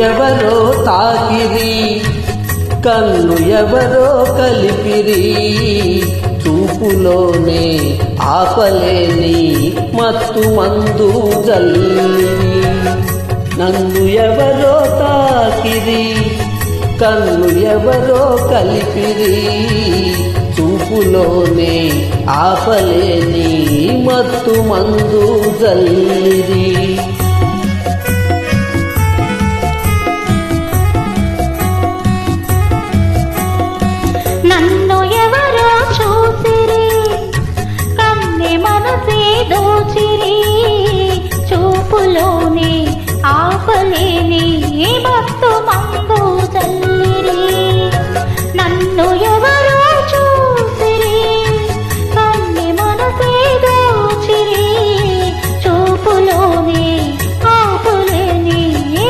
ఎవరో తాకిరి, కన్ను ఎవరో కలిపిరి, చూపులోనే ఆపలేని మత్తు మందు జల్లిరి. నన్ను ఎవరో తాకిరి, కన్ను ఎవరో కలిపిరి, చూపులోనే ఆపలేని మత్తు మందు జల్లిరి. నన్ను ఎవరో చూసిరి, కన్నె మనసే దోచిరి, చూపులోనే ఆపలేని మత్తు మందు జల్లిరి. నన్ను ఎవరో చూసిరి, కన్నె మనసే దోచిరి, చూపులోనే ఆపలేని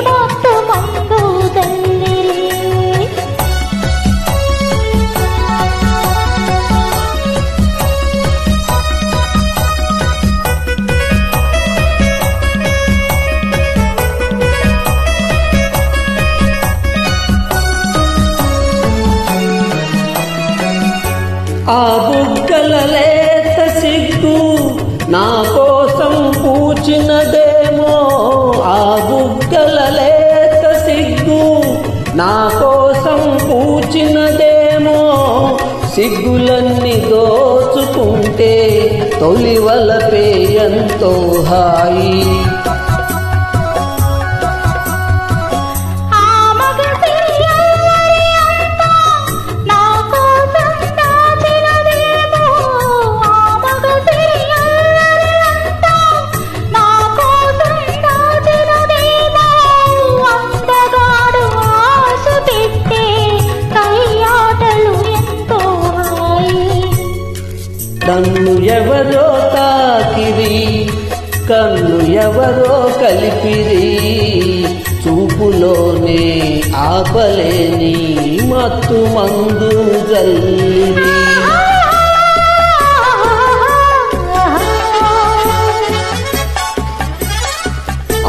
మత్తు మందు జల్లిరి. ఆ బుగ్గల లేత సిగ్గు నా కోసం పూచినదేమో, ఆ బుగ్గల లేత సిగ్గు నా కోసం పూచినదేమో, సిగ్గులన్నీ దోచుకుంటే తొలివలపే ఎంతో హాయి. నన్ను ఎవరో తాకిరి, కన్ను ఎవరో కలిపిరి, చూపులోనే ఆపలేని మత్తు మందు జల్లిరి.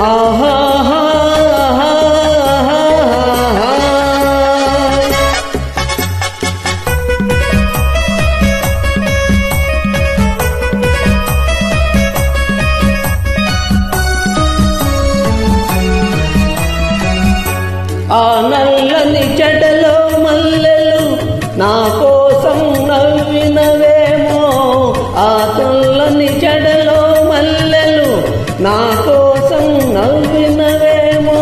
ఆహా ఆ నల్లని జడలో మల్లెలు నా కోసం నవ్వినవేమో, ఆ తెల్లని జడలో మల్లెలు నా కోసం నవ్వినవేమో,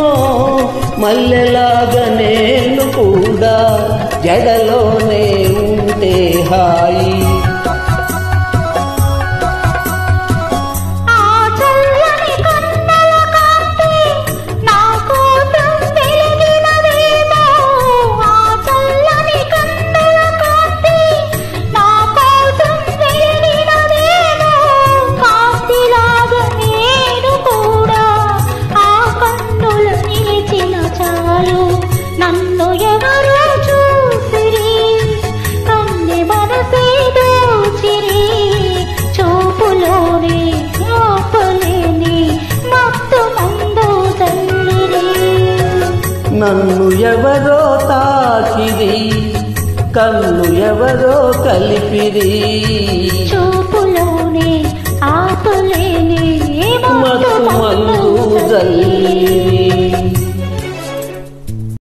మల్లెలాగా నేను కూడా జడలోనే ఉంటే హాయి. నన్ను ఎవరో చూసిరి, కన్నె మనసే దోచిరి, చూపులోనే ఆపలేని మత్తు మందు జల్లిరి. నన్ను ఎవరో తాకిరి, కన్ను ఎవరో కలిపిరి,